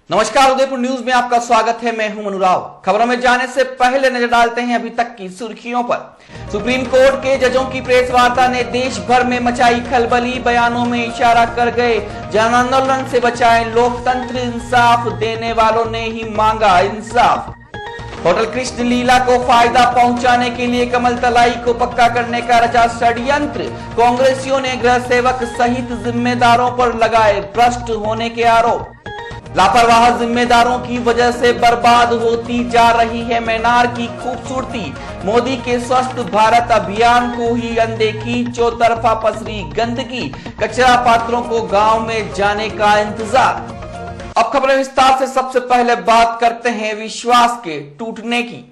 नमस्कार, उदयपुर न्यूज में आपका स्वागत है। मैं हूं मनुराव। खबरों में जाने से पहले नजर डालते हैं अभी तक की सुर्खियों पर। सुप्रीम कोर्ट के जजों की प्रेस वार्ता ने देश भर में मचाई खलबली। बयानों में इशारा कर गए जन आंदोलन से बचाएं लोकतंत्र, इंसाफ देने वालों ने ही मांगा इंसाफ। होटल कृष्ण लीला को फायदा पहुंचाने के लिए कमल तलाई को पक्का करने का रचा षड्यंत्र। कांग्रेसियों ने गृह सेवक सहित जिम्मेदारों पर लगाए भ्रष्ट होने के आरोप। लापरवाह जिम्मेदारों की वजह से बर्बाद होती जा रही है मैनार की खूबसूरती। मोदी के स्वस्थ भारत अभियान को ही अनदेखी। चौतरफा पसरी गंदगी, कचरा पात्रों को गांव में जाने का इंतजार। अब खबरें विस्तार से। सबसे पहले बात करते हैं विश्वास के टूटने की।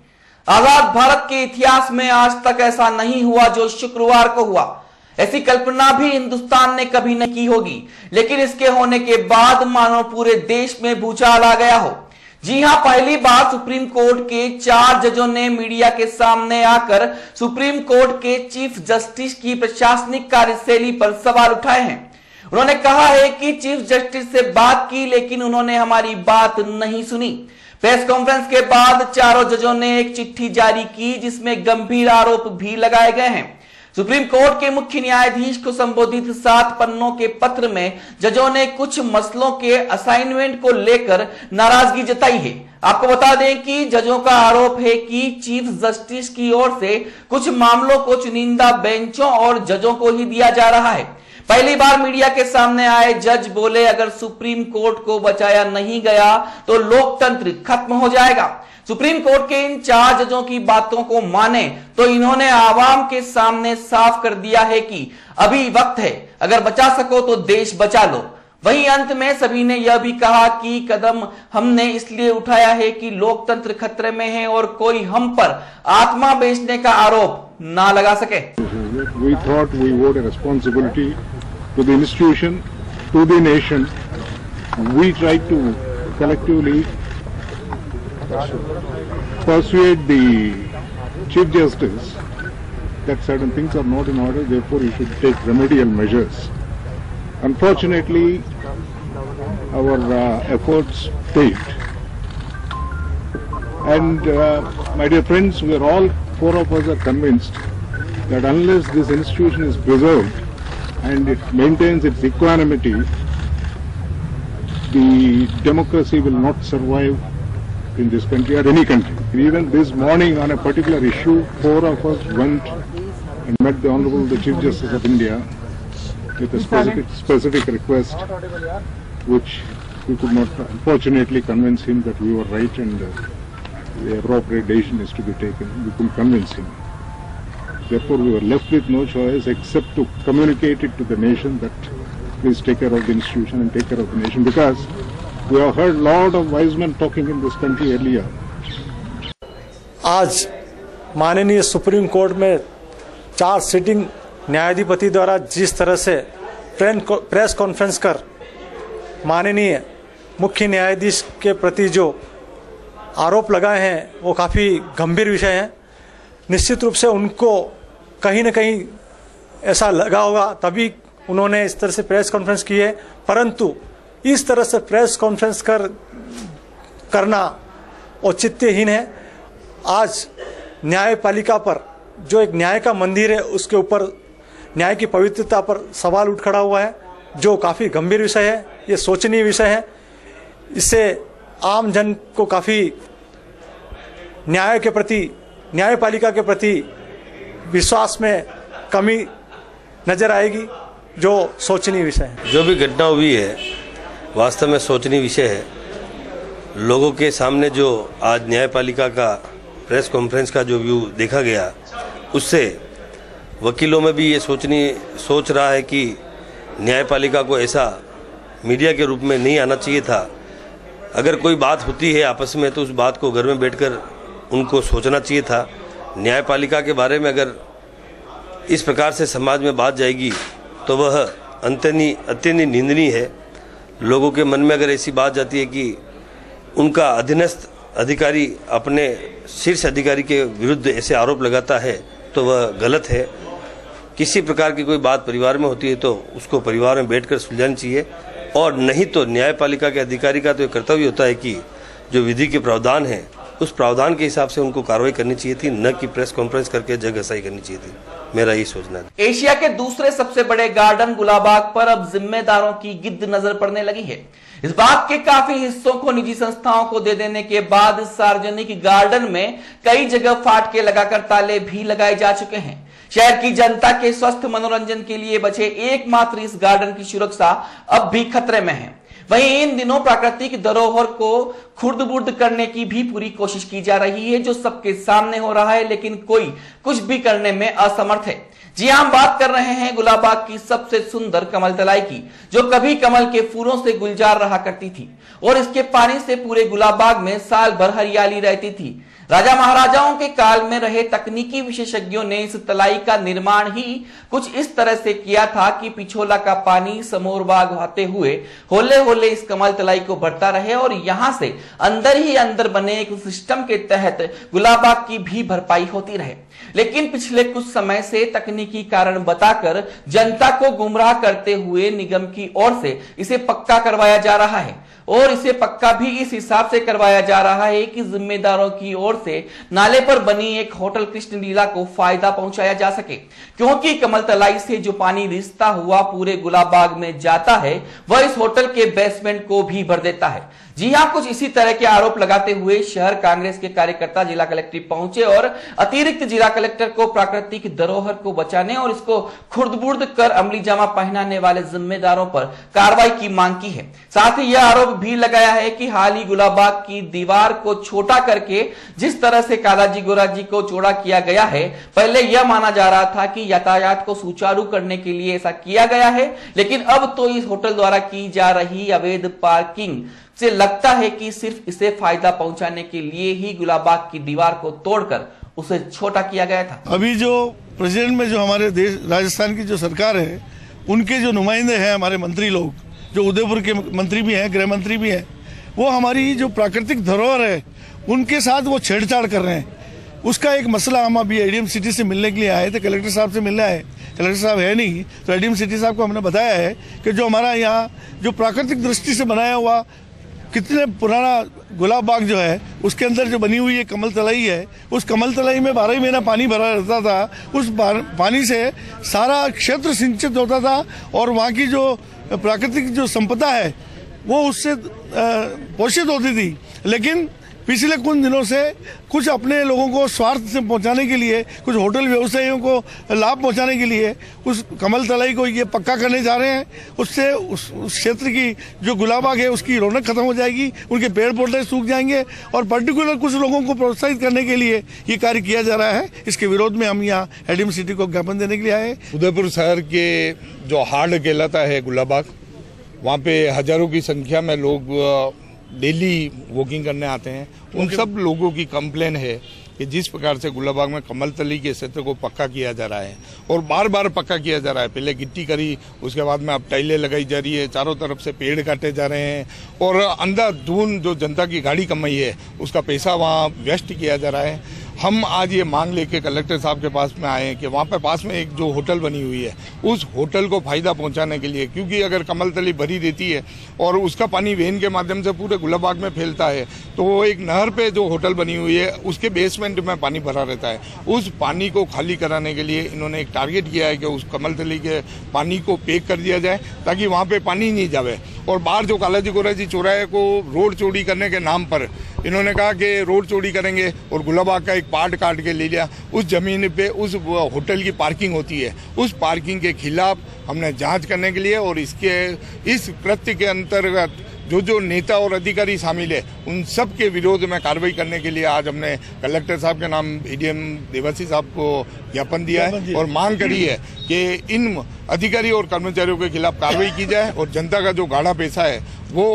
आजाद भारत के इतिहास में आज तक ऐसा नहीं हुआ जो शुक्रवार को हुआ। ऐसी कल्पना भी हिंदुस्तान ने कभी नहीं की होगी, लेकिन इसके होने के बाद मानो पूरे देश में भूचाल आ गया हो। जी हां, पहली बार सुप्रीम कोर्ट के 4 जजों ने मीडिया के सामने आकर सुप्रीम कोर्ट के चीफ जस्टिस की प्रशासनिक कार्यशैली पर सवाल उठाए हैं। उन्होंने कहा है कि चीफ जस्टिस से बात की, लेकिन उन्होंने हमारी बात नहीं सुनी। प्रेस कॉन्फ्रेंस के बाद चारों जजों ने एक चिट्ठी जारी की जिसमें गंभीर आरोप भी लगाए गए हैं। सुप्रीम कोर्ट के मुख्य न्यायाधीश को संबोधित 7 पन्नों के पत्र में जजों ने कुछ मसलों के असाइनमेंट को लेकर नाराजगी जताई है। आपको बता दें कि जजों का आरोप है कि चीफ जस्टिस की ओर से कुछ मामलों को चुनिंदा बेंचों और जजों को ही दिया जा रहा है। पहली बार मीडिया के सामने आए जज बोले, अगर सुप्रीम कोर्ट को बचाया नहीं गया तो लोकतंत्र खत्म हो जाएगा। सुप्रीम कोर्ट के इन 4 जजों की बातों को माने तो इन्होंने आवाम के सामने साफ कर दिया है कि अभी वक्त है, अगर बचा सको तो देश बचा लो। वहीं अंत में सभी ने यह भी कहा कि कदम हमने इसलिए उठाया है कि लोकतंत्र खतरे में है और कोई हम पर आत्मा बेचने का आरोप ना लगा सके। We thought we owed a responsibility to the institution, to the nation. We tried to collectively persuade the Chief Justice that certain things are not in order, therefore he should take remedial measures. Unfortunately, our efforts failed. And my dear friends, we are all, 4 of us are convinced that unless this institution is preserved and it maintains its equanimity, the democracy will not survive in this country or any country. Even this morning on a particular issue, 4 of us went and met the Honorable the Chief Justice of India with a specific request, which we could not unfortunately convince him that we were right and the appropriate decision is to be taken. We couldn't convince him. Therefore, we were left with no choice except to communicate it to the nation that please take care of the institution and take care of the nation, because we have heard a lot of wise men talking in this country earlier. आज माननीय supreme court में 4 sitting न्यायाधिपति द्वारा जिस तरह से press conference कर माननीय मुख्य न्यायाधीश के प्रति जो आरोप लगाए हैं वो काफ़ी गंभीर विषय है। निश्चित रूप से उनको कहीं न कहीं ऐसा लगा होगा, तभी उन्होंने इस तरह से प्रेस कॉन्फ्रेंस की है। परंतु इस तरह से प्रेस कॉन्फ्रेंस करना औचित्यहीन है। आज न्यायपालिका पर जो एक न्याय का मंदिर है उसके ऊपर न्याय की पवित्रता पर सवाल उठ खड़ा हुआ है, जो काफ़ी गंभीर विषय है। ये सोचनीय विषय है। इससे आम जन को काफ़ी न्याय के प्रति, न्यायपालिका के प्रति विश्वास में कमी नजर आएगी, जो सोचनीय विषय है। जो भी घटना हुई है वास्तव में सोचनीय विषय है। लोगों के सामने जो आज न्यायपालिका का प्रेस कॉन्फ्रेंस का जो व्यू देखा गया, उससे वकीलों में भी ये सोच रहा है कि न्यायपालिका को ऐसा मीडिया के रूप में नहीं आना चाहिए था। अगर कोई बात होती है आपस में तो उस बात को घर में बैठकर उनको सोचना चाहिए था। न्यायपालिका के बारे में अगर इस प्रकार से समाज में बात जाएगी तो वह अत्यंत निंदनीय है। लोगों के मन में अगर ऐसी बात जाती है कि उनका अधीनस्थ अधिकारी अपने शीर्ष अधिकारी के विरुद्ध ऐसे आरोप लगाता है तो वह गलत है। किसी प्रकार की कोई बात परिवार में होती है तो उसको परिवार में बैठकर सुलझानी चाहिए। और नहीं तो न्यायपालिका के अधिकारी का तो ये कर्तव्य होता है कि जो विधि के प्रावधान है उस प्रावधान के हिसाब से उनको कार्रवाई करनी चाहिए थी, न कि प्रेस कॉन्फ्रेंस करके जगहसाई करनी चाहिए थी। मेरा यही सोचना है। एशिया के दूसरे सबसे बड़े गार्डन गुलाबाग पर अब जिम्मेदारों की गिद्द नजर पड़ने लगी है। इस बाग के काफी हिस्सों को निजी संस्थाओं को दे देने के बाद सार्वजनिक गार्डन में कई जगह फाटके लगाकर ताले भी लगाए जा चुके हैं। शहर की जनता के स्वस्थ मनोरंजन के लिए बचे एकमात्र इस गार्डन की सुरक्षा अब भी खतरे में है। वहीं इन दिनों प्राकृतिक धरोहर को खुर्द-बुर्द करने की भी पूरी कोशिश की जा रही है, जो सबके सामने हो रहा है, लेकिन कोई कुछ भी करने में असमर्थ है। जी हम बात कर रहे हैं गुलाबाग की सबसे सुंदर कमल तलाई की, जो कभी कमल के फूलों से गुलजार रहा करती थी और इसके पानी से पूरे गुलाबाग में साल भर हरियाली रहती थी। राजा महाराजाओं के काल में रहे तकनीकी विशेषज्ञों ने इस तलाई का निर्माण ही कुछ इस तरह से किया था कि पिछोला का पानी समोर बाग होते हुए होले होले इस कमल तलाई को बढ़ता रहे और यहां से अंदर ही अंदर बने एक सिस्टम के तहत गुलाबाग की भी भरपाई होती रहे। लेकिन पिछले कुछ समय से तकनीकी कारण बताकर जनता को गुमराह करते हुए निगम की ओर से इसे पक्का करवाया जा रहा है और इसे पक्का भी इस हिसाब से करवाया जा रहा है कि जिम्मेदारों की ओर से नाले पर बनी एक होटल कृष्णलीला को फायदा पहुंचाया जा सके, क्योंकि कमल तलाई से जो पानी रिसता हुआ पूरे गुलाबाग में जाता है वह इस होटल के बेसमेंट को भी भर देता है। जी हां, कुछ इसी तरह के आरोप लगाते हुए शहर कांग्रेस के कार्यकर्ता जिला कलेक्ट्रेट पहुंचे और अतिरिक्त जिला कलेक्टर को प्राकृतिक धरोहर को बचाने और इसको खुर्द-बुर्द कर अमली जामा पहनाने वाले जिम्मेदारों पर कार्रवाई की मांग की है। साथ ही यह आरोप भी लगाया है कि हाल ही गुलाबाग की दीवार को छोटा करके जिस तरह से कालाजी गोराजी को चौड़ा किया गया है, पहले यह माना जा रहा था कि यातायात को सुचारू करने के लिए ऐसा किया गया है, लेकिन अब तो इस होटल द्वारा की जा रही अवैध पार्किंग से लगता है कि सिर्फ इसे फायदा पहुंचाने के लिए ही गुलाबाग की दीवार को तोड़कर उसे छोटा किया गया था। अभी जो प्रेसिडेंट में जो हमारे देश राजस्थान की जो सरकार है, उनके जो नुमाइंदे हैं, हमारे मंत्री लोग जो उदयपुर के मंत्री भी हैं, गृह मंत्री भी हैं, वो हमारी जो प्राकृतिक धरोहर है उनके साथ वो छेड़छाड़ कर रहे हैं। उसका एक मसला हम अभी एडीएम सिटी से मिलने के लिए आए थे, कलेक्टर साहब से मिलने आए। कलेक्टर साहब है नहीं, तो एडीएम सिटी साहब को हमने बताया है कि जो हमारा यहाँ जो प्राकृतिक दृष्टि से बनाया हुआ कितने पुराना गुलाब बाग जो है उसके अंदर जो बनी हुई ये कमल तलाई है, उस कमल तलाई में 12 महीना पानी भरा रहता था। उस पानी से सारा क्षेत्र सिंचित होता था और वहाँ की जो प्राकृतिक जो संपदा है वो उससे पोषित होती थी। लेकिन पिछले कुछ दिनों से कुछ अपने लोगों को स्वार्थ से पहुंचाने के लिए, कुछ होटल व्यवसायियों को लाभ पहुंचाने के लिए उस कमल तलाई को ये पक्का करने जा रहे हैं। उससे उस क्षेत्र की जो गुलाबाग है उसकी रौनक खत्म हो जाएगी, उनके पेड़ पौधे सूख जाएंगे और पर्टिकुलर कुछ लोगों को प्रोत्साहित करने के लिए ये कार्य किया जा रहा है। इसके विरोध में हम यहाँ एडीएम सिटी को ज्ञापन देने के लिए आए। उदयपुर शहर के जो हार्ड कहलाता है गुलाबाग, वहाँ पे हजारों की संख्या में लोग डेली वॉकिंग करने आते हैं। उन सब लोगों की कंप्लेन है कि जिस प्रकार से गुलाबाग में कमल तली के क्षेत्र को पक्का किया जा रहा है और बार बार पक्का किया जा रहा है। पहले गिट्टी करी, उसके बाद में अब टाइलें लगाई जा रही है, चारों तरफ से पेड़ काटे जा रहे हैं और अंधाधुंध जो जनता की गाड़ी कमाई है उसका पैसा वहाँ वेस्ट किया जा रहा है। हम आज ये मांग लेके कलेक्टर साहब के पास में आए हैं कि वहाँ पे पास में एक जो होटल बनी हुई है उस होटल को फायदा पहुंचाने के लिए, क्योंकि अगर कमल तली भरी रहती है और उसका पानी वेन के माध्यम से पूरे गुलाबाग में फैलता है तो वो एक नहर पे जो होटल बनी हुई है उसके बेसमेंट में पानी भरा रहता है। उस पानी को खाली कराने के लिए इन्होंने एक टारगेट किया है कि उस कमल तली के पानी को पैक कर दिया जाए ताकि वहाँ पे पानी नहीं जावे। और बाहर जो कालाजी गोराजी चौराहे को रोड चौड़ी करने के नाम पर इन्होंने कहा कि रोड चौड़ी करेंगे और गुलाबाग का एक पार्ट काट के ले लिया। उस जमीन पे उस होटल की पार्किंग होती है, उस पार्किंग के खिलाफ हमने जांच करने के लिए और इस कृत्य के अंतर्गत जो नेता और अधिकारी शामिल है उन सब के विरोध में कार्रवाई करने के लिए आज हमने कलेक्टर साहब के नाम एडीएम देवासी साहब को ज्ञापन दिया है और मांग करी है कि इन अधिकारी और कर्मचारियों के खिलाफ कार्रवाई की जाए और जनता का जो गाढ़ा पैसा है वो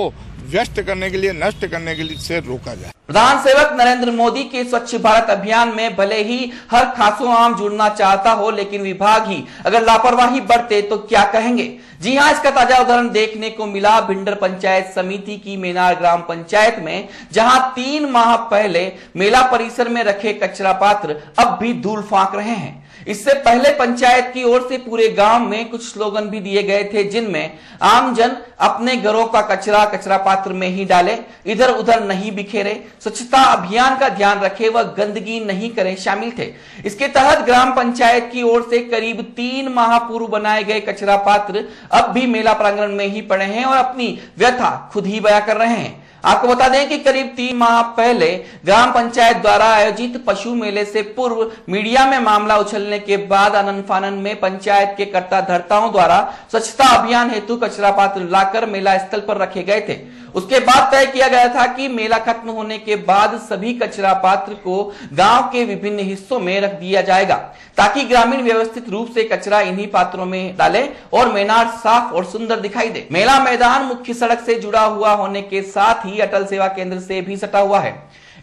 व्यस्त करने के लिए, नष्ट करने के लिए से रोका जाए। प्रधान सेवक नरेंद्र मोदी के स्वच्छ भारत अभियान में भले ही हर खासो आम जुड़ना चाहता हो, लेकिन विभाग ही अगर लापरवाही बरते तो क्या कहेंगे। जी हां, इसका ताजा उदाहरण देखने को मिला भिंडर पंचायत समिति की मेनार ग्राम पंचायत में, जहां 3 माह पहले मेला परिसर में रखे कचरा पात्र अब भी धूल फांक रहे हैं। इससे पहले पंचायत की ओर से पूरे गांव में कुछ स्लोगन भी दिए गए थे, जिनमें आमजन अपने घरों का कचरा पात्र में ही डाले, इधर उधर नहीं बिखेरे, स्वच्छता अभियान का ध्यान रखे व गंदगी नहीं करें शामिल थे। इसके तहत ग्राम पंचायत की ओर से करीब 3 माह पूर्व बनाए गए कचरा पात्र अब भी मेला प्रांगण में ही पड़े हैं और अपनी व्यथा खुद ही बयां कर रहे हैं। आपको बता दें कि करीब 3 माह पहले ग्राम पंचायत द्वारा आयोजित पशु मेले से पूर्व मीडिया में मामला उछलने के बाद आनन फानन में पंचायत के कर्ता धर्ताओं द्वारा स्वच्छता अभियान हेतु कचरा पात्र लाकर मेला स्थल पर रखे गए थे। उसके बाद तय किया गया था कि मेला खत्म होने के बाद सभी कचरा पात्र को गांव के विभिन्न हिस्सों में रख दिया जाएगा, ताकि ग्रामीण व्यवस्थित रूप से कचरा इन्हीं पात्रों में डाले और मेनार साफ और सुंदर दिखाई दे। मेला मैदान मुख्य सड़क से जुड़ा हुआ होने के साथ ही अटल सेवा केंद्र से भी सटा हुआ है।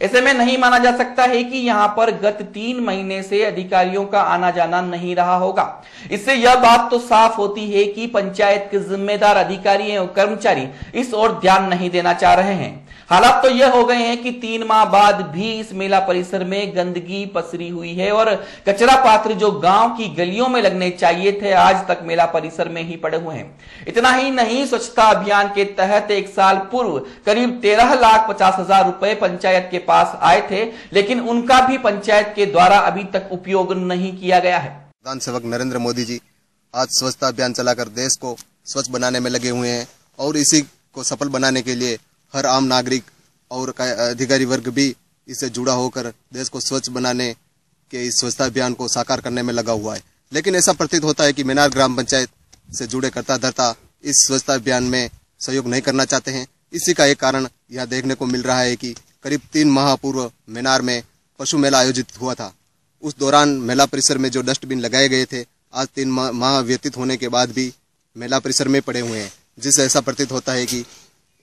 ऐसे में नहीं माना जा सकता है कि यहां पर गत 3 महीने से अधिकारियों का आना जाना नहीं रहा होगा। इससे यह बात तो साफ होती है कि पंचायत के जिम्मेदार अधिकारी एवं कर्मचारी इस ओर ध्यान नहीं देना चाह रहे हैं। हालात तो यह हो गए हैं कि 3 माह बाद भी इस मेला परिसर में गंदगी पसरी हुई है और कचरा पात्र जो गांव की गलियों में लगने चाहिए थे, आज तक मेला परिसर में ही पड़े हुए हैं। इतना ही नहीं, स्वच्छता अभियान के तहत 1 साल पूर्व करीब 13,50,000 रुपए पंचायत के पास आए थे, लेकिन उनका भी पंचायत के द्वारा अभी तक उपयोग नहीं किया गया है। प्रधान सेवक नरेंद्र मोदी जी आज स्वच्छता अभियान चलाकर देश को स्वच्छ बनाने में लगे हुए हैं और इसी को सफल बनाने के लिए हर आम नागरिक और अधिकारी वर्ग भी इससे जुड़ा होकर देश को स्वच्छ बनाने के इस स्वच्छता अभियान को साकार करने में लगा हुआ है। लेकिन ऐसा प्रतीत होता है कि मेनार ग्राम पंचायत से जुड़े कर्ता धर्ता इस स्वच्छता अभियान में सहयोग नहीं करना चाहते हैं। इसी का एक कारण यह देखने को मिल रहा है कि करीब 3 माह पूर्व मेनार में पशु मेला आयोजित हुआ था। उस दौरान मेला परिसर में जो डस्टबिन लगाए गए थे, आज 3 माह व्यतीत होने के बाद भी मेला परिसर में पड़े हुए हैं, जिससे ऐसा प्रतीत होता है कि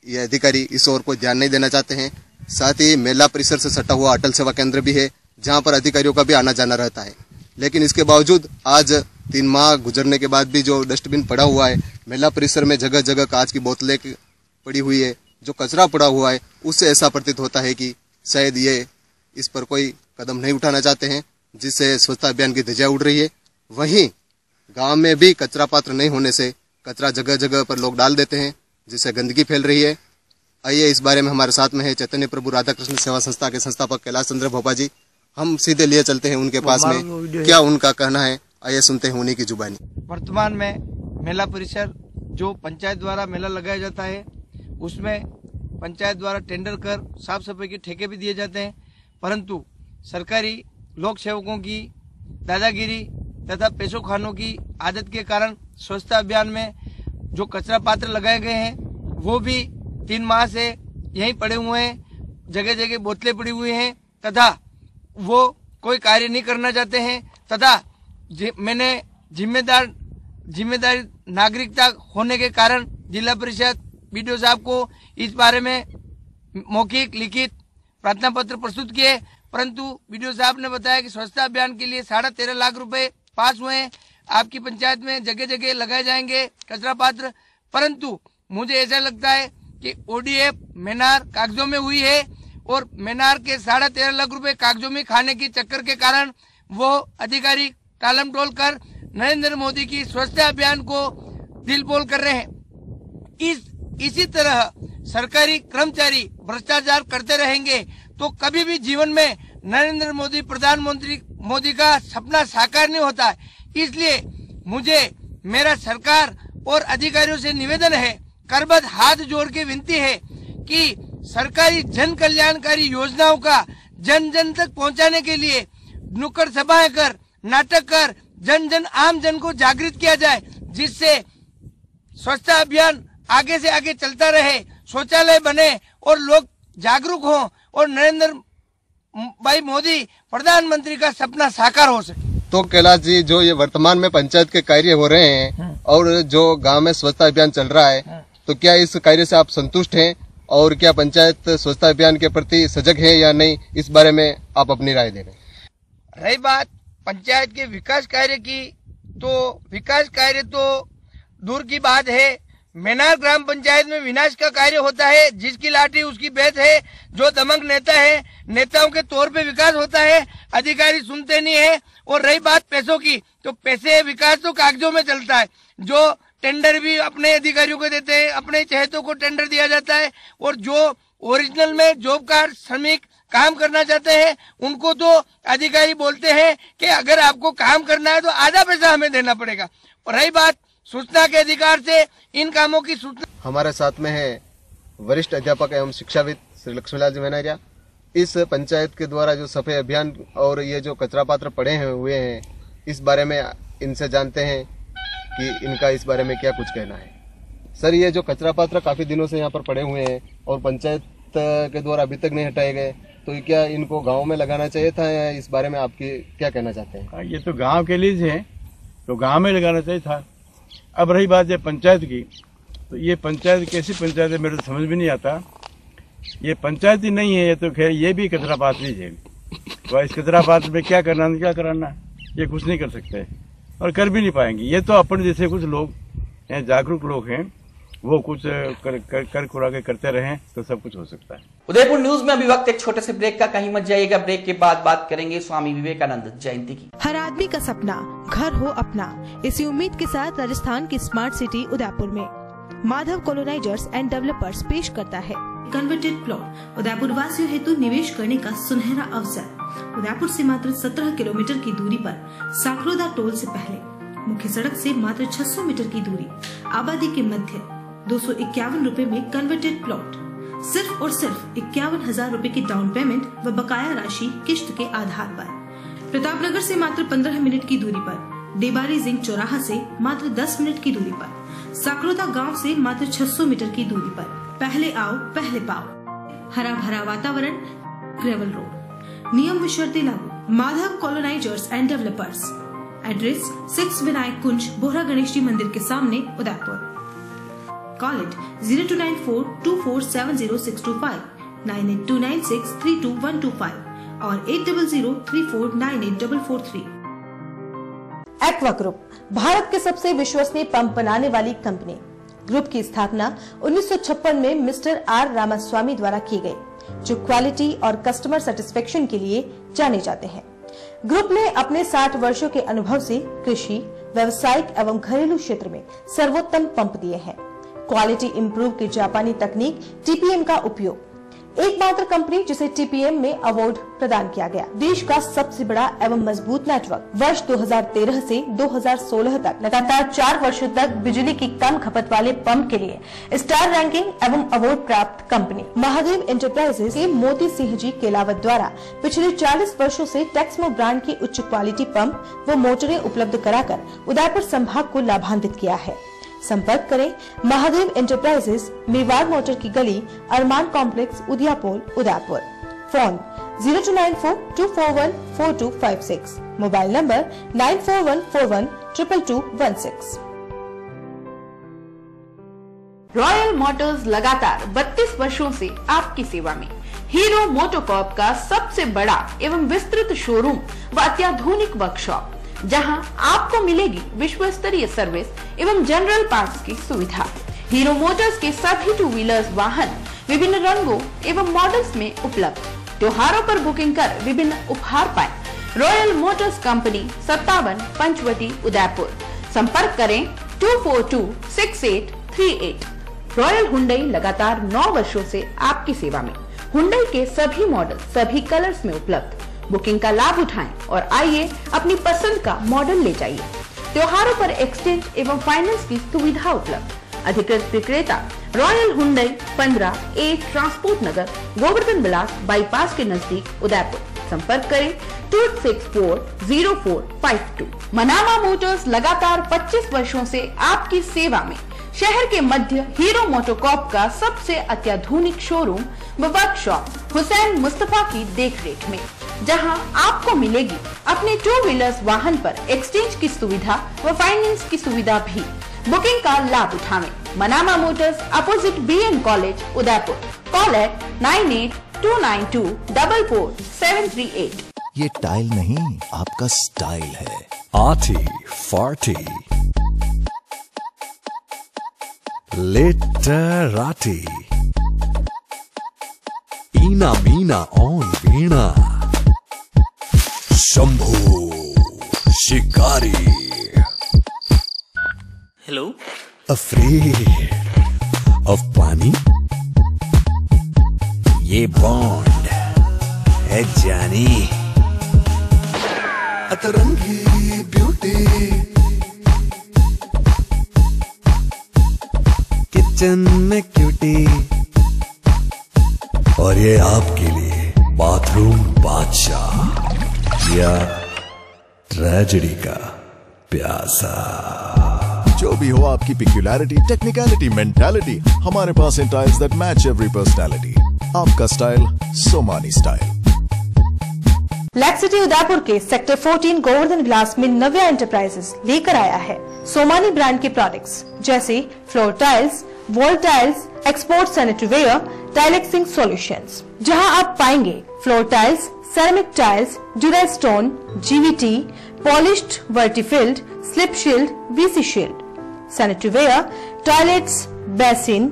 ये अधिकारी इस ओर कोई ध्यान नहीं देना चाहते हैं। साथ ही मेला परिसर से सटा हुआ अटल सेवा केंद्र भी है, जहां पर अधिकारियों का भी आना जाना रहता है। लेकिन इसके बावजूद आज 3 माह गुजरने के बाद भी जो डस्टबिन पड़ा हुआ है, मेला परिसर में जगह जगह कांच की बोतलें पड़ी हुई है, जो कचरा पड़ा हुआ है, उससे ऐसा प्रतीत होता है कि शायद ये इस पर कोई कदम नहीं उठाना चाहते हैं, जिससे स्वच्छता अभियान की ध्वजा उड़ रही है। वहीं गांव में भी कचरा पात्र नहीं होने से कचरा जगह जगह पर लोग डाल देते हैं, जिससे गंदगी फैल रही है। आइए इस बारे में हमारे साथ में है चैतन्य प्रभु राधाकृष्ण सेवा संस्था के संस्थापक कैलाश चंद्र भोपा जी। हम सीधे लिए चलते हैं उनके पास में, क्या उनका कहना है, आइए सुनते हैं उन्हीं की जुबानी। वर्तमान में मेला परिसर जो पंचायत द्वारा मेला लगाया जाता है, उसमें पंचायत द्वारा टेंडर कर साफ सफाई के ठेके भी दिए जाते हैं, परंतु सरकारी लोक सेवकों की दादागिरी तथा पैसों खानों की आदत के कारण स्वच्छता अभियान में जो कचरा पात्र लगाए गए हैं वो भी 3 माह से यहीं पड़े हुए हैं, जगह जगह बोतलें पड़ी हुई हैं तथा वो कोई कार्य नहीं करना चाहते हैं। तथा मैंने जिम्मेदारी नागरिकता होने के कारण जिला परिषद बीडीओ साहब को इस बारे में मौखिक लिखित प्रार्थना पत्र प्रस्तुत किए, परंतु बीडीओ साहब ने बताया कि स्वच्छता अभियान के लिए 13.5 लाख रुपए पास हुए हैं, आपकी पंचायत में जगह जगह लगाए जाएंगे कचरा पात्र। परंतु मुझे ऐसा लगता है कि ओडीएफ मेनार कागजों में हुई है और मेनार के 13.5 लाख रुपए कागजों में खाने की चक्कर के कारण वो अधिकारी टालम टोल कर नरेंद्र मोदी की स्वच्छता अभियान को दिल बोल कर रहे हैं। इसी तरह सरकारी कर्मचारी भ्रष्टाचार करते रहेंगे तो कभी भी जीवन में नरेंद्र मोदी प्रधानमंत्री मोदी का सपना साकार नहीं होता। इसलिए मुझे मेरा सरकार और अधिकारियों से निवेदन है, करबद्ध हाथ जोड़ के विनती है कि सरकारी जन कल्याणकारी योजनाओं का जन जन तक पहुंचाने के लिए नुक्कड़ सभाएं कर, नाटक कर जन आम जन को जागृत किया जाए, जिससे स्वच्छता अभियान आगे से आगे चलता रहे, शौचालय बने और लोग जागरूक हों और नरेंद्र भाई मोदी प्रधानमंत्री का सपना साकार हो सके। तो कैलाश जी, जो ये वर्तमान में पंचायत के कार्य हो रहे हैं और जो गांव में स्वच्छता अभियान चल रहा है, तो क्या इस कार्य से आप संतुष्ट हैं और क्या पंचायत स्वच्छता अभियान के प्रति सजग है या नहीं, इस बारे में आप अपनी राय दे रहे। रही बात पंचायत के विकास कार्य की, तो विकास कार्य तो दूर की बात है। मेनार ग्राम पंचायत में विनाश का कार्य होता है, जिसकी लाठी उसकी बेत है। जो दमंग नेता है, नेताओं के तौर पे विकास होता है, अधिकारी सुनते नहीं है। और रही बात पैसों की, तो पैसे विकास तो कागजों में चलता है। जो टेंडर भी अपने अधिकारियों को देते हैं, अपने चहेतों को टेंडर दिया जाता है, और जो ओरिजिनल में जॉब कार्ड श्रमिक काम करना चाहते हैं उनको तो अधिकारी बोलते हैं कि अगर आपको काम करना है तो आधा पैसा हमें देना पड़ेगा। और रही बात सूचना के अधिकार से, इन कामों की सूचना। हमारे साथ में है वरिष्ठ अध्यापक एवं शिक्षाविद श्री लक्ष्मीलाल जी मैनारिया। इस पंचायत के द्वारा जो सफाई अभियान और ये जो कचरा पात्र पड़े हुए हैं, इस बारे में इनसे जानते हैं कि इनका इस बारे में क्या कुछ कहना है। सर, ये जो कचरा पात्र काफी दिनों से यहाँ पर पड़े हुए हैं और पंचायत के द्वारा अभी तक नहीं हटाए गए, तो क्या इनको गांव में लगाना चाहिए था, या इस बारे में आपकी क्या कहना चाहते हैं? ये तो गांव के लिए है, तो गांव में लगाना चाहिए था। अब रही बात है पंचायत की, तो ये पंचायत कैसी पंचायत है मेरे तो समझ भी नहीं आता। ये पंचायत ही नहीं है, ये तो खैर ये भी कचरा पात्र ही है। तो इस कचरा पात्र में क्या करना, ये कुछ नहीं कर सकते और कर भी नहीं पाएंगे। ये तो अपने जैसे कुछ लोग हैं, जागरूक लोग हैं, वो कुछ कर कुरा के करते रहें तो सब कुछ हो सकता है। उदयपुर न्यूज में अभी वक्त एक छोटे से ब्रेक का, कहीं मत जाइएगा। ब्रेक के बाद बात करेंगे स्वामी विवेकानंद जयंती की। हर आदमी का सपना घर हो अपना, इसी उम्मीद के साथ राजस्थान की स्मार्ट सिटी उदयपुर में माधव कॉलोनाइजर्स एंड डेवलपर्स पेश करता है कन्वर्टेड प्लॉट। उदयपुर वासियों हेतु निवेश करने का सुनहरा अवसर। उदयपुर से मात्र 17 किलोमीटर की दूरी पर साखरोदा टोल से पहले, मुख्य सड़क से मात्र 600 मीटर की दूरी, आबादी के मध्य 251 रुपए में कन्वर्टेड प्लॉट। सिर्फ और सिर्फ 51,000 रुपए की डाउन पेमेंट व बकाया राशि किश्त के आधार पर। प्रतापनगर से मात्र 15 मिनट की दूरी पर, देबारी जिंक चौराहा से मात्र 10 मिनट की दूरी पर, साकरोदा गांव से मात्र 600 मीटर की दूरी पर। पहले आओ पहले पाओ। हरा भरा वातावरण, ग्रेवल रोड, नियम व शर्तें लागू। Madhav colonisers and developers, address 6 Vinayak Kunj, Bohra Ganesh ji मंदिर के सामने, उदयपुर। Call it 0294247065, 9829632125 और 8003498443। एक्वा ग्रुप भारत के सबसे विश्वसनीय पंप बनाने वाली कंपनी। ग्रुप की स्थापना 1956 में मिस्टर आर रामास्वामी द्वारा की गई, जो क्वालिटी और कस्टमर सेटिस्फेक्शन के लिए जाने जाते हैं। ग्रुप ने अपने 60 वर्षों के अनुभव से कृषि, व्यावसायिक एवं घरेलू क्षेत्र में सर्वोत्तम पंप दिए हैं। क्वालिटी इंप्रूव की जापानी तकनीक टीपीएम का उपयोग, एकमात्र कंपनी जिसे टीपीएम में अवार्ड प्रदान किया गया। देश का सबसे बड़ा एवं मजबूत नेटवर्क। वर्ष 2013 से 2016 तक लगातार 4 वर्षों तक बिजली की कम खपत वाले पंप के लिए स्टार रैंकिंग एवं अवार्ड प्राप्त कंपनी। महादेव एंटरप्राइजेस के मोती सिंह जी केलावत द्वारा पिछले 40 वर्षों से टेक्समो ब्रांड की उच्च क्वालिटी पंप व मोटरें उपलब्ध कराकर उदयपुर संभाग को लाभान्वित किया है। संपर्क करें महादेव एंटरप्राइजेस, मेवाड़ मोटर की गली, Arman complex, Udiapol, Udaipur. Phone 0294241456, mobile number 9414122216। Royal motors लगातार 32 वर्षों से आपकी सेवा में। हीरो मोटोकॉर्प का सबसे बड़ा एवं विस्तृत शोरूम व अत्याधुनिक वर्कशॉप, जहां आपको मिलेगी विश्व स्तरीय सर्विस एवं जनरल पार्ट्स की सुविधा। हीरो मोटर्स के सभी 2 व्हीलर्स वाहन विभिन्न रंगों एवं मॉडल्स में उपलब्ध। त्योहारों पर बुकिंग कर विभिन्न उपहार पाएं। Royal motors company 57 Panchvati, Udaipur. संपर्क करें 2426838। रॉयल हुंडई लगातार 9 वर्षों से आपकी सेवा में। हुंडई के सभी मॉडल सभी कलर्स में उपलब्ध। बुकिंग का लाभ उठाएं और आइए अपनी पसंद का मॉडल ले जाइए। त्योहारों पर एक्सचेंज एवं फाइनेंस की सुविधा उपलब्ध। अधिकृत विक्रेता रॉयल हुंडई 15A ट्रांसपोर्ट नगर, गोवर्धन विलास बाईपास के नजदीक, उदयपुर। संपर्क करें 26404552। मनामा मोटर्स लगातार 25 वर्षों से आपकी सेवा में। शहर के मध्य हीरो मोटोकॉर्प का सबसे अत्याधुनिक शोरूम व वर्कशॉप हुसैन मुस्तफा की देखरेख में, जहां आपको मिलेगी अपने 2 व्हीलर्स वाहन पर एक्सचेंज की सुविधा व फाइनेंस की सुविधा भी। बुकिंग का लाभ उठाएं। Manama Motors, opposite BN College, Udaipur. Call at 9829244738. ये टाइल नहीं, आपका स्टाइल है। Arty forty लिटराटी Eena Meena on वीणा शंभू शिकारी। हेलो। अफ्रेड ऑफ पानी, ये बॉन्ड है जानी। अतरंगी ब्यूटी, किचन में क्यूटी, और ये आपके लिए बाथरूम बादशाह या ट्रेजेडी का प्यासा। जो भी हो आपकी पिक्यूलैरिटी, टेक्निकलिटी, मेंटालिटी, हमारे पास इन tiles that match every personality. आपका style Somany style. Lake city Udaipur के सेक्टर 14 गोवर्धन विलास में नव्या एंटरप्राइजेस लेकर आया है सोमानी ब्रांड के प्रोडक्ट्स जैसे floor tiles, wall tiles, export sanitaryware, टाइलेक्सिंग सॉल्यूशंस, जहां आप पाएंगे फ्लोर टाइल्स, सेरेमिक टाइल्स, ड्यूरल स्टोन, जीवीटी, पॉलिश्ड वर्टिफिल्ड, slip shield, VC shield, sanitaryware, toilets, basin,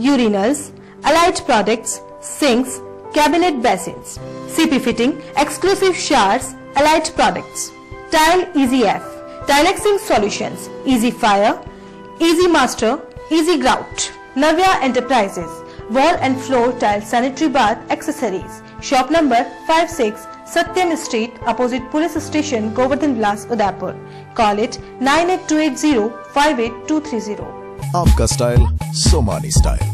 urinals, allied products, sinks, cabinet basins, CP fitting, exclusive showers, allied products, Tile Easy F, Tilexing Solutions, Easy Fire, Easy Master, Easy Grout, Navya Enterprises, Wall and Floor Tile Sanitary Bath Accessories, Shop number 56, Satyam Street, opposite Police Station, Govardhan Vilas, Udaipur. Call it 9828058230. आपका style Somany style.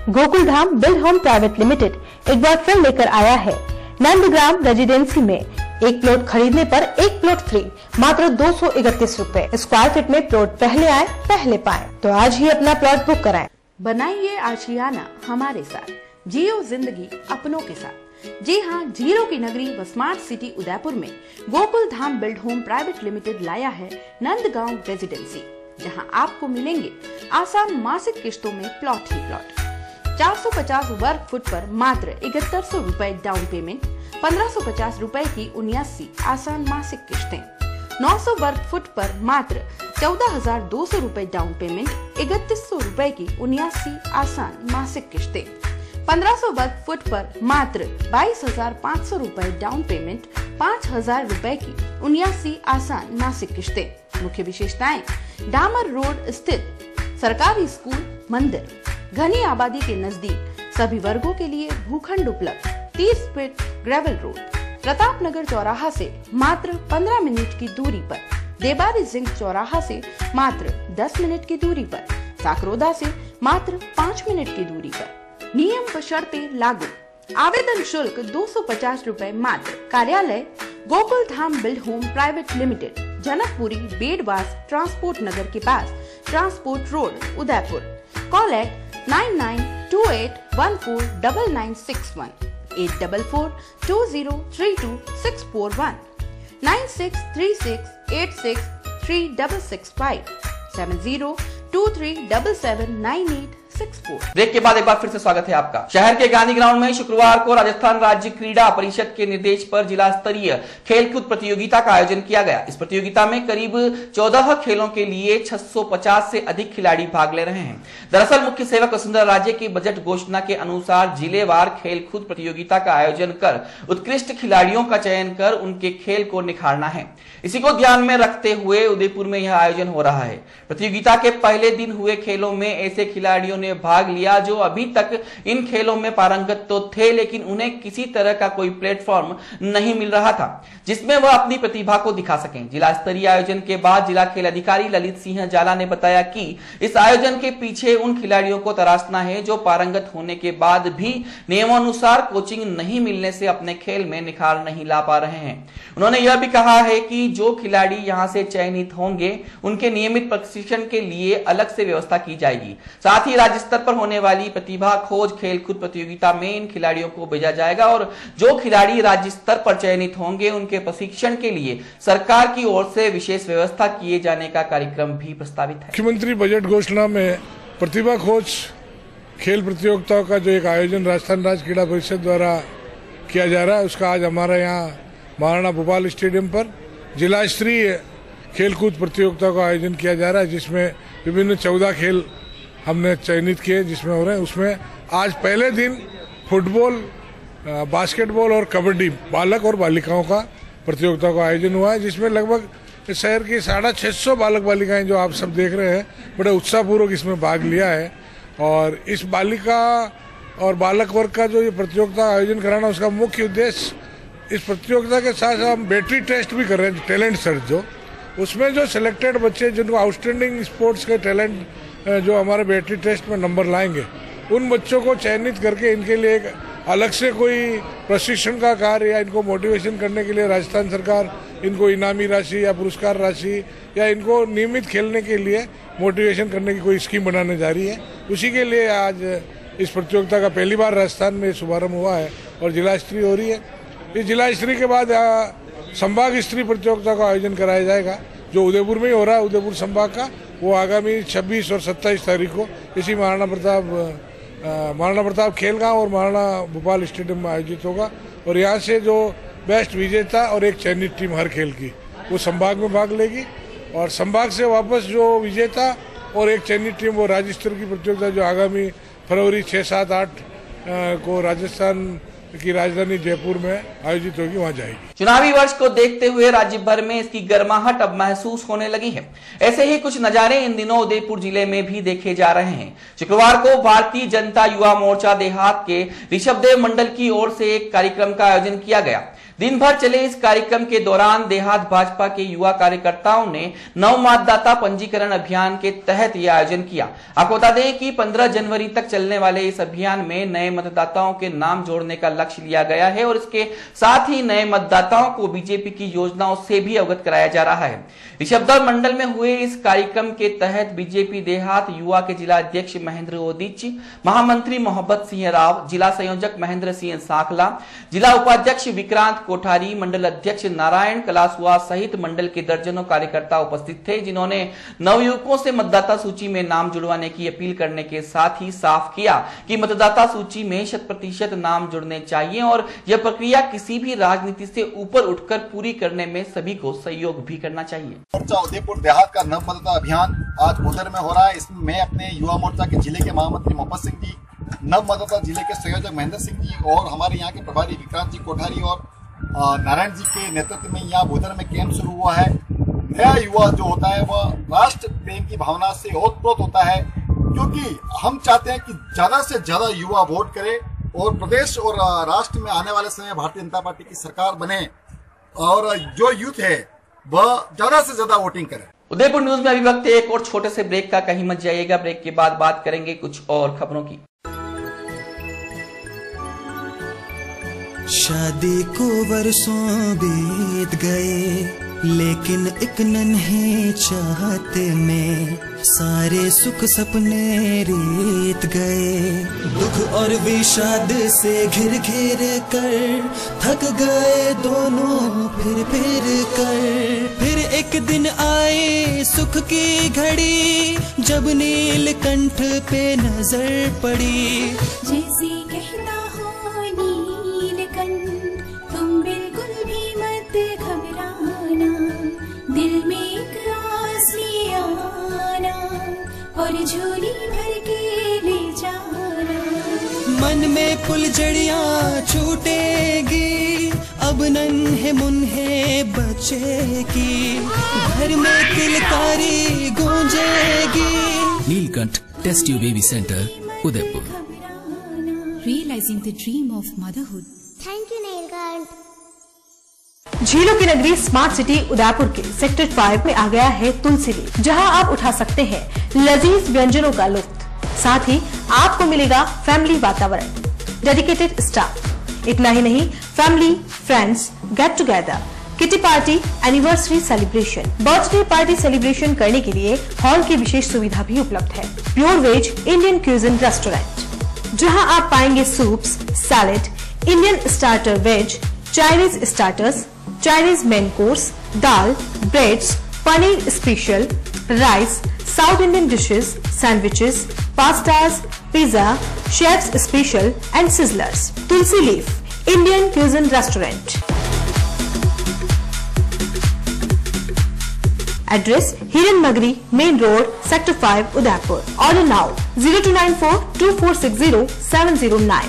Gokul Dham build home private limited एक बार फिर लेकर आया है Nandgram residency में एक plot खरीदने पर एक प्लॉट फ्री, मात्र 231 रुपए स्क्वायर फीट में। प्लॉट पहले आए पहले पाए, तो आज ही अपना प्लॉट बुक कराएं। बनाइए आशियाना हमारे साथ, जियो जिंदगी अपनों के साथ। जी हाँ, जीरो की नगरी व स्मार्ट सिटी उदयपुर में Gokul Dham build home private limited लाया है नंदगांव रेजिडेंसी, जहाँ आपको मिलेंगे आसान मासिक किस्तों में प्लॉट ही प्लॉट। 450 वर्ग फुट पर मात्र 7100 रुपए डाउन पेमेंट, 1550 रुपए की 79 आसान मासिक किश्तें। 900 वर्ग फुट पर मात्र 14,200 रुपए डाउन पेमेंट, 3100 रुपए की 79 आसान मासिक किश्तें। 1500 वर्ग फुट पर मात्र 22,500 रुपए डाउन पेमेंट, 5,000 रुपए की 79 आसान मासिक किश्तें। मुख्य विशेषताएं: डामर रोड स्थित सरकारी स्कूल, मंदिर, घनी आबादी के नजदीक, सभी वर्गों के लिए भूखंड उपलब्ध, 30 feet gravel road, Pratap Nagar चौराहा से मात्र 15 मिनट की दूरी पर, देबारी जिंक चौराहा से मात्र 10 मिनट की दूरी पर, साकरोदा से मात्र 5 मिनट की दूरी पर। नियम व शर्तें लागू। आवेदन शुल्क 250 रुपए मात्र। कार्यालय Gokul Dham build home private limited, Janakpuri Bedwas transport Nagar के पास, transport road, Udaipur. Call at 9928149961, 8442032641, 9636863665, 7023779864। Break के बाद एक बार फिर से स्वागत है आपका। शहर के गांधी ग्राउंड में शुक्रवार को राजस्थान राज्य क्रीड़ा परिषद के निर्देश पर जिला स्तरीय खेलकूद प्रतियोगिता का आयोजन किया गया। इस प्रतियोगिता में करीब 14 खेलों के लिए 650 से अधिक खिलाड़ी भाग ले रहे हैं। दरअसल मुख्य सेवक वसुंधरा राजे की बजट घोषणा के अनुसार जिलेवार खेलकूद प्रतियोगिता का आयोजन कर उत्कृष्ट खिलाड़ियों का चयन कर उनके खेल को निखारना है। इसी को ध्यान में रखते हुए उदयपुर में यह आयोजन हो रहा है। प्रतियोगिता के पहले दिन हुए खेलों में ऐसे खिलाड़ियों ने भाग लिया जो अभी तक इन खेलों में पारंगत तो थे, लेकिन उन्हें किसी तरह का कोई प्लेटफॉर्म नहीं मिल रहा था जिसमें वह अपनी प्रतिभा को दिखा सकें। जिला स्तरीय आयोजन के बाद जिला खेल अधिकारी ललित सिंह जाला ने बताया कि इस आयोजन के पीछे उन खिलाड़ियों को तराशना है जो पारंगत होने के बाद भी नियमानुसार कोचिंग नहीं मिलने से अपने खेल में निखार नहीं ला पा रहे हैं। उन्होंने यह भी कहा है कि जो खिलाड़ी यहां से चयनित होंगे उनके नियमित प्रशिक्षण के लिए अलग से व्यवस्था की जाएगी। साथ ही राज्य राज्य स्तर पर होने वाली प्रतिभा खोज खेलकूद प्रतियोगिता में इन खिलाड़ियों को भेजा जाएगा और जो खिलाड़ी राज्य स्तर पर चयनित होंगे उनके प्रशिक्षण के लिए सरकार की ओर से विशेष व्यवस्था किए जाने का कार्यक्रम भी प्रस्तावित है। मुख्यमंत्री बजट घोषणा में प्रतिभा खोज खेल प्रतियोगिताओं का जो एक आयोजन राजस्थान राज्य क्रीड़ा परिषद द्वारा किया जा रहा है, उसका आज हमारे यहाँ महाराणा भोपाल स्टेडियम पर जिला स्तरीय खेलकूद प्रतियोगिता का आयोजन किया जा रहा है, जिसमें विभिन्न 14 खेल हमने चयनित किए जिसमें हो रहे हैं। उसमें आज पहले दिन फुटबॉल, बास्केटबॉल और कबड्डी बालक और बालिकाओं का प्रतियोगिता का आयोजन हुआ है, जिसमें लगभग शहर की 650 बालक बालिकाएं जो आप सब देख रहे हैं बड़े उत्साहपूर्वक इसमें भाग लिया है। और इस बालिका और बालक वर्ग का जो ये प्रतियोगिता आयोजन कराना, उसका मुख्य उद्देश्य इस प्रतियोगिता के साथ साथ हम बैटरी टेस्ट भी कर रहे हैं, टैलेंट सर्च जो उसमें जो सिलेक्टेड बच्चे जिनको आउटस्टैंडिंग स्पोर्ट्स के टैलेंट जो हमारे बैटरी टेस्ट में नंबर लाएंगे, उन बच्चों को चयनित करके इनके लिए एक अलग से कोई प्रशिक्षण का कार्य या इनको मोटिवेशन करने के लिए राजस्थान सरकार इनको इनामी राशि या पुरस्कार राशि या इनको नियमित खेलने के लिए मोटिवेशन करने की कोई स्कीम बनाने जा रही है। उसी के लिए आज इस प्रतियोगिता का पहली बार राजस्थान में शुभारंभ हुआ है और जिला स्तरीय हो रही है। इस जिला स्तरीय के बाद संभाग स्तरीय प्रतियोगिता का आयोजन कराया जाएगा, जो उदयपुर में ही हो रहा है। उदयपुर संभाग का वो आगामी 26 और 27 तारीख को इसी महाराणा प्रताप खेलगांव और महाराणा भोपाल स्टेडियम में आयोजित होगा। और यहाँ से जो बेस्ट विजेता और एक चयनित टीम हर खेल की वो संभाग में भाग लेगी और संभाग से वापस जो विजेता और एक चयनित टीम वो राज्य स्तर की प्रतियोगिता जो आगामी फरवरी 6, 7, 8 को राजस्थान की राजधानी जयपुर में आयोजित होगी, वहां जाएगी। चुनावी वर्ष को देखते हुए राज्य भर में इसकी गर्माहट अब महसूस होने लगी है। ऐसे ही कुछ नजारे इन दिनों उदयपुर जिले में भी देखे जा रहे हैं। शुक्रवार को भारतीय जनता युवा मोर्चा देहात के ऋषभदेव मंडल की ओर से एक कार्यक्रम का आयोजन किया गया। दिन भर चले इस कार्यक्रम के दौरान देहात भाजपा के युवा कार्यकर्ताओं ने नव मतदाता पंजीकरण अभियान के तहत यह आयोजन किया। आपको बता दें कि 15 जनवरी तक चलने वाले इस अभियान में नए मतदाताओं के नाम जोड़ने का लक्ष्य लिया गया है और इसके साथ ही नए मतदाताओं को बीजेपी की योजनाओं से भी अवगत कराया जा रहा है। ऋषभदेव मंडल में हुए इस कार्यक्रम के तहत बीजेपी देहात युवा के जिला अध्यक्ष महेंद्र ओदिच, महामंत्री मोहब्बत सिंह राव, जिला संयोजक महेंद्र सिंह साखला, जिला उपाध्यक्ष विक्रांत कोठारी, मंडल अध्यक्ष नारायण कलासुआ सहित मंडल के दर्जनों कार्यकर्ता उपस्थित थे, जिन्होंने नवयुवकों से मतदाता सूची में नाम जुड़वाने की अपील करने के साथ ही साफ किया कि मतदाता सूची में 100% नाम जुड़ने चाहिए और यह प्रक्रिया किसी भी राजनीति से ऊपर उठकर पूरी करने में सभी को सहयोग भी करना चाहिए। मोर्चा उदयपुर देहात का नव मतदाता अभियान आज उधर में हो रहा है। इसमें मैं अपने युवा मोर्चा के जिले के महामंत्री मोहब्बत सिंह जी, नव मतदाता जिले के संयोजक महेंद्र सिंह जी और हमारे यहाँ के प्रभारी विक्रांत जी कोठारी और नारायण जी के नेतृत्व में यहाँ भूधर में कैंप शुरू हुआ है। नया युवा जो होता है वह राष्ट्र प्रेम की भावना से ओतप्रोत होता है, क्योंकि हम चाहते हैं कि ज्यादा से ज्यादा युवा वोट करे और प्रदेश और राष्ट्र में आने वाले समय भारतीय जनता पार्टी की सरकार बने और जो यूथ है वह ज्यादा से ज्यादा वोटिंग करे। उदयपुर न्यूज में अभी वक्त एक और छोटे से ब्रेक का, कहीं मत जाइएगा। ब्रेक के बाद बात करेंगे कुछ और खबरों की। शादी को वर्षों बीत गए, लेकिन एक नन्हे चाहते में सारे सुख सपने बीत गए। दुख और विषाद से घिर घिर कर थक गए दोनों फिर कर। फिर एक दिन आए सुख की घड़ी, जब नीलकंठ पे नजर पड़ी। जैसे कहता हो नीलकंठ, तुम बिल्कुल भी मत घबराना, दिल में एक आस ले आना और झोली भर के ले जाना। मन में फुलझड़ियाँ छूटेगी, अब नन्हे मुन्हे बचेगी, घर में किलकारी गूंजेगी। Neelkanth test tube baby centre Udaipur. Realizing the dream of motherhood. Thank you, Neelkanth. झीलों की नगरी स्मार्ट सिटी उदयपुर के सेक्टर 5 में आ गया है तुलसी ली, जहां आप उठा सकते हैं लजीज व्यंजनों का लुत्फ। साथ ही आपको मिलेगा फैमिली वातावरण, डेडिकेटेड स्टाफ। इतना ही नहीं, family, friends, get together, kitty party, anniversary celebration, birthday party celebration करने के लिए हॉल की विशेष सुविधा भी उपलब्ध है। Pure veg Indian cuisine restaurant, जहां आप पाएंगे soups, salad, Indian starter veg, Chinese starters, Chinese main course, dal, breads, paneer special, rice, South Indian dishes, sandwiches, pastas, pizza, chef's special and sizzlers. Tulsi leaf Indian cuisine restaurant. Address Hiran Nagri, main road, sector 5, Udaipur. Order now 02942460-709।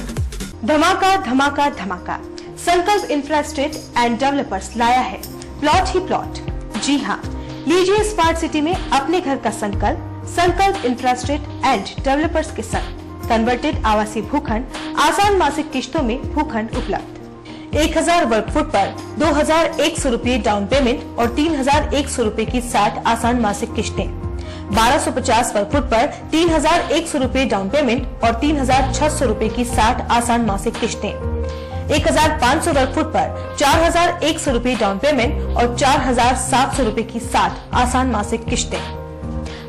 धमाका धमाका धमाका, संकल्प infrastructure and developers लाया है plot ही plot. जी हाँ, लीजिए smart city में अपने घर का संकल्प। संकल्प इंफ्रास्ट्रक्चर एंड डेवलपर्स के संग कन्वर्टेड आवासीय भूखंड, आसान मासिक किश्तों में भूखंड उपलब्ध। 1000 वर्ग फुट पर 2100 रूपये डाउन पेमेंट और 3100 रूपये की 60 आसान मासिक किश्तें। 1250 वर्ग फुट पर 3100 रूपये डाउन पेमेंट और 3600 रूपये की 60 आसान मासिक किश्तें। 1500 वर्ग फुट पर 4100 रूपये डाउन पेमेंट और 4700 रूपये की 60 आसान मासिक किश्तें।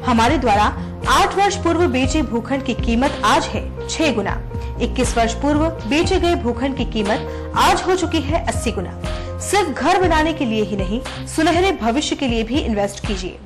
हमारे द्वारा 8 वर्ष पूर्व बेचे भूखंड की कीमत आज है 6 गुना। 21 वर्ष पूर्व बेचे गए भूखंड की कीमत आज हो चुकी है 80 गुना। सिर्फ घर बनाने के लिए ही नहीं, सुनहरे भविष्य के लिए भी इन्वेस्ट कीजिए।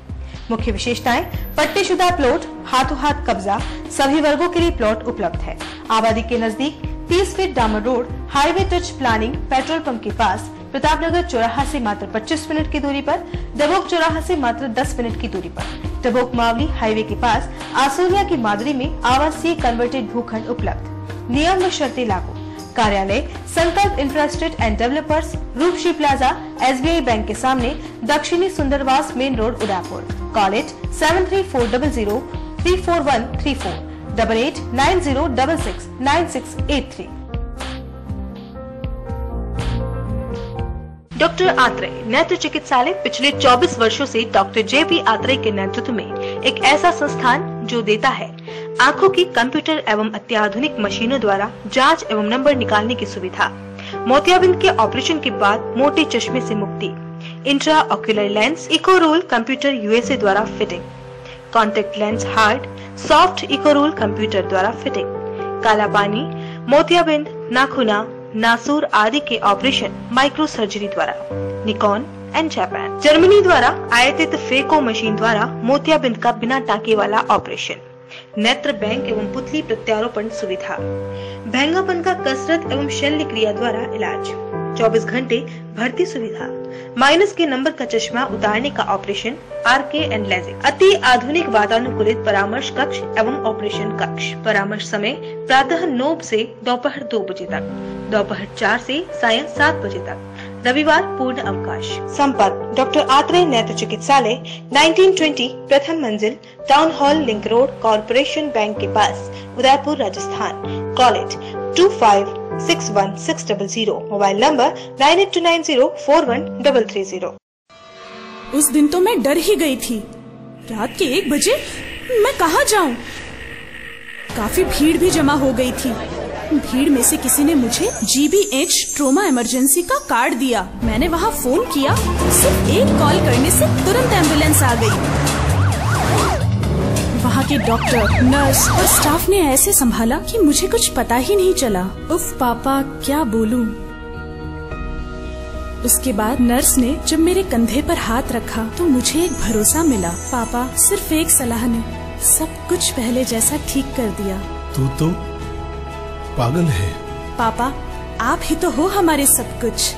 मुख्य विशेषताएं: पट्टेशुदा प्लॉट, हाथों हाथ कब्जा, सभी वर्गों के लिए प्लॉट उपलब्ध है। आबादी के नजदीक 30 फीट डामर road, highway touch planning, petrol pump के पास, प्रतापनगर चौराहा से मात्र 25 मिनट की दूरी पर, डबोक चौराहा से मात्र 10 मिनट की दूरी पर, डबोक मावली हाईवे के पास, आसोलिया की मादरी में आवासीय कन्वर्टेड भूखंड उपलब्ध। नियम व शर्तें लागू। कार्यालय Sankalp infrastructure and developers, Rupshree plaza, SBI bank के सामने, दक्षिणी Sundarwas main road, Udaipur. Call it 7340034134 8890669683। Doctor Atreya नेत्र चिकित्सालय पिछले 24 वर्षों से डॉक्टर JP आत्रेय के नेतृत्व में एक ऐसा संस्थान जो देता है आंखों की कंप्यूटर एवं अत्याधुनिक मशीनों द्वारा जांच एवं नंबर निकालने की सुविधा, मोतियाबिंद के ऑपरेशन के बाद मोटे चश्मे से मुक्ति, intra ocular lens, eco roll computer USA द्वारा fitting, contact lens hard soft eco roll computer द्वारा फिटिंग, काला पानी, मोतियाबिंद, नाखूना, नासूर आदि के ऑपरेशन माइक्रो सर्जरी द्वारा, निकॉन एंड जापान, जर्मनी द्वारा आयातित फेको मशीन द्वारा मोतियाबिंद का बिना टाँके वाला ऑपरेशन, नेत्र बैंक एवं पुतली प्रत्यारोपण सुविधा, भैंगापन का कसरत एवं शल्य क्रिया द्वारा इलाज, 24 घंटे भर्ती सुविधा, माइनस के नंबर का चश्मा उतारने का ऑपरेशन, RK एंड लेजिक, अति आधुनिक वातानुकूलित परामर्श कक्ष एवं ऑपरेशन कक्ष। परामर्श समय प्रातः 9 से दोपहर 2 बजे तक, दोपहर 4 से सायं 7 बजे तक, रविवार पूर्ण अवकाश। संपर्क डॉक्टर आत्रेय नेत्र चिकित्सालय 1920 प्रथम मंजिल, town hall link road, corporation bank के पास, Udaipur Rajasthan. Call it 25616000, mobile number 9829041330। उस दिन तो मैं डर ही गई थी। रात के 1 बजे मैं कहाँ जाऊँ? काफी भीड़ भी जमा हो गई थी। भीड़ में से किसी ने मुझे GBH ट्रोमा इमरजेंसी का कार्ड दिया। मैंने वहाँ फोन किया, सिर्फ एक कॉल करने से तुरंत एम्बुलेंस आ गई। वहाँ के डॉक्टर, नर्स और स्टाफ ने ऐसे संभाला कि मुझे कुछ पता ही नहीं चला। उफ पापा, क्या बोलूं। उसके बाद नर्स ने जब मेरे कंधे पर हाथ रखा तो मुझे एक भरोसा मिला। पापा, सिर्फ एक सलाह ने सब कुछ पहले जैसा ठीक कर दिया। तू तो पागल है। पापा, आप ही तो हो हमारे सब कुछ।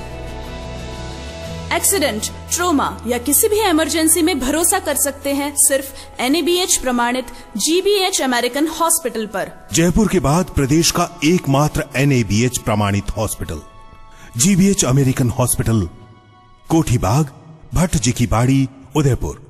एक्सीडेंट, ट्रोमा या किसी भी इमरजेंसी में भरोसा कर सकते हैं सिर्फ NABH प्रमाणित GBH अमेरिकन हॉस्पिटल पर। जयपुर के बाद प्रदेश का एकमात्र NABH प्रमाणित हॉस्पिटल GBH अमेरिकन हॉस्पिटल, कोठी बाग, भट्ट जी की बाड़ी, उदयपुर।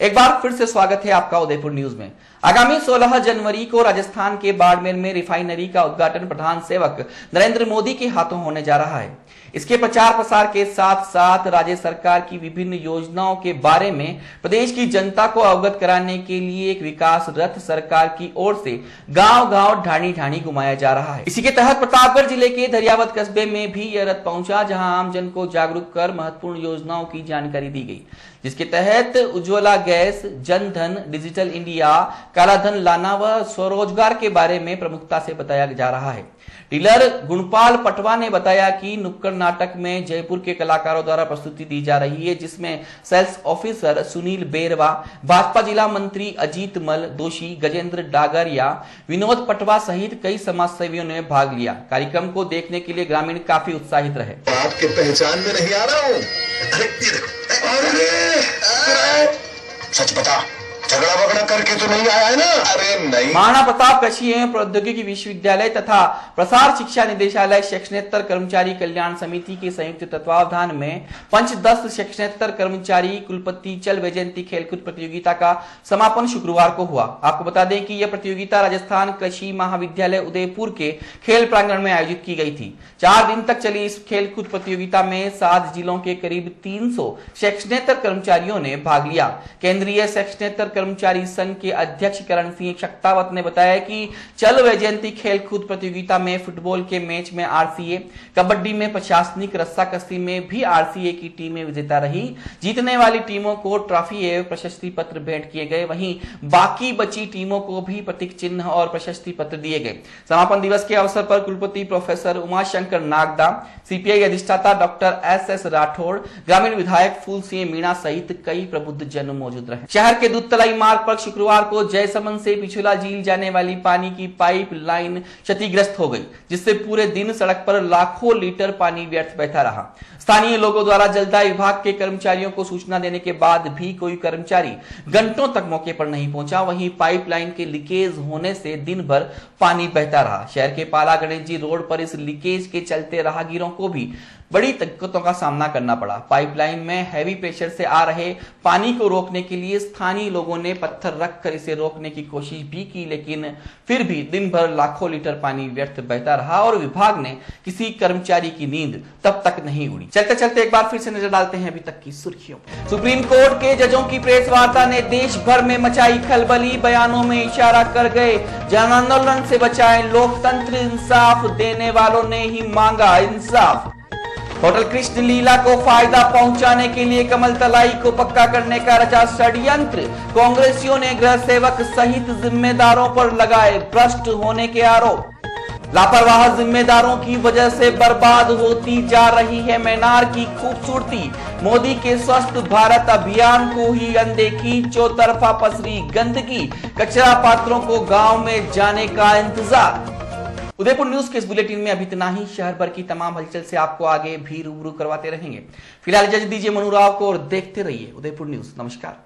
एक बार फिर से स्वागत है आपका उदयपुर न्यूज में। आगामी 16 जनवरी को राजस्थान के बाड़मेर में रिफाइनरी का उद्घाटन प्रधान सेवक नरेंद्र मोदी के हाथों होने जा रहा है। इसके प्रचार प्रसार के साथ साथ राज्य सरकार की विभिन्न योजनाओं के बारे में प्रदेश की जनता को अवगत कराने के लिए एक विकास रथ सरकार की ओर से गांव-गांव ढाणी-ढाणी घुमाया जा रहा है। इसी के तहत प्रतापगढ़ जिले के दरियावत कस्बे में भी यह रथ पहुंचा, जहां आमजन को जागरूक कर महत्वपूर्ण योजनाओं की जानकारी दी गई, जिसके तहत Ujjwala gas, Jan Dhan, digital India, काला धन लाना व स्वरोजगार के बारे में प्रमुखता से बताया जा रहा है। डीलर गुणपाल पटवा ने बताया कि नुक्कड़ नाटक में जयपुर के कलाकारों द्वारा प्रस्तुति दी जा रही है, जिसमें सेल्स ऑफिसर सुनील बेरवा, भाजपा जिला मंत्री अजीत मल, दोषी गजेंद्र डागरिया, विनोद पटवा सहित कई समाज सेवियों ने भाग लिया। कार्यक्रम को देखने के लिए ग्रामीण काफी उत्साहित रहे। आपके पहचान में नहीं आ रहा हूँ। सच बता, झगड़ा वगड़ा करके तो नहीं आया है ना? अरे नहीं। महाराणा प्रताप कृषि एवं प्रौद्योगिकी विश्वविद्यालय तथा प्रसार शिक्षा निदेशालय सेक्शनेतर कर्मचारी कल्याण समिति के संयुक्त तत्वावधान में पंचदश सेक्शनेतर कर्मचारी कुलपति चल वैजयंती खेलकूद प्रतियोगिता का समापन शुक्रवार को हुआ। आपको बता दें कि यह प्रतियोगिता राजस्थान कृषि महाविद्यालय उदयपुर के खेल प्रांगण में आयोजित की गई थी। 4 दिन तक चली इस खेलकूद प्रतियोगिता में 7 जिलों के करीब 300 सेक्शनेतर कर्मचारियों ने भाग लिया। केंद्रीय सेक्शनेतर कर्मचारी संघ के अध्यक्ष करण सिंह शक्तावत ने बताया कि चल वैजयंती खेलकूद प्रतियोगिता में फुटबॉल के मैच में आरसीए, कबड्डी में प्रशासनिक, रस्साकसी में भी आरसीए की टीमें विजेता रही। जीतने वाली टीमों को ट्रॉफी एवं प्रशस्ति पत्र भेंट किए गए, वहीं बाकी बची टीमों को भी प्रतीक चिन्ह और प्रशस्ति पत्र दिए गए। समापन दिवस के अवसर पर कुलपति प्रोफेसर उमाशंकर नागदा, सीपीआई अधिष्ठाता डॉक्टर एस राठौड़, ग्रामीण विधायक फूल सिंह मीणा सहित कई प्रबुद्ध जन मौजूद रहे। शहर के दूधतलाई मार्ग पर शुक्रवार को जयसमंद से पिछुला झील जाने वाली पानी की पाइप लाइन क्षतिग्रस्त हो गई, जिससे पूरे दिन सड़क पर लाखों लीटर पानी व्यर्थ बहता रहा। स्थानीय लोगों द्वारा जलदाय विभाग के कर्मचारियों को सूचना देने के बाद भी कोई कर्मचारी घंटों तक मौके पर नहीं पहुंचा। वहीं पाइपलाइन के लीकेज होने से दिन भर पानी बहता रहा। शहर के पाला गणेश जी रोड पर इस लीकेज के चलते राहगीरों को भी बड़ी दिक्कतों का सामना करना पड़ा। पाइपलाइन में हैवी प्रेशर से आ रहे पानी को रोकने के लिए स्थानीय लोगों ने पत्थर रखकर इसे रोकने की कोशिश भी की, लेकिन फिर भी दिन भर लाखों लीटर पानी व्यर्थ बहता रहा और विभाग ने किसी कर्मचारी की नींद तब तक नहीं उड़ी। चलते चलते एक बार फिर से नजर डालते हैं अभी तक की सुर्खियों। सुप्रीम कोर्ट के जजों की प्रेस वार्ता ने देश भर में मचाई खलबली। बयानों में इशारा कर गए जन आंदोलन से बचाएं लोकतंत्र, इंसाफ देने वालों ने ही मांगा इंसाफ। होटल कृष्ण लीला को फायदा पहुंचाने के लिए कमल तलाई को पक्का करने का रचा षड्यंत्र। कांग्रेसियों ने गृह सेवक सहित जिम्मेदारों पर लगाए भ्रष्ट होने के आरोप। लापरवाह जिम्मेदारों की वजह से बर्बाद होती जा रही है मैनार की खूबसूरती। मोदी के स्वस्थ भारत अभियान को ही अनदेखी, चौतरफा पसरी गंदगी, कचरा पात्रों को गांव में जाने का इंतजार। उदयपुर न्यूज के इस बुलेटिन में अभी इतना ही। शहर भर की तमाम हलचल से आपको आगे भी रूबरू करवाते रहेंगे। फिलहाल इजाजत दीजिए मनु राव को और देखते रहिए उदयपुर न्यूज। नमस्कार।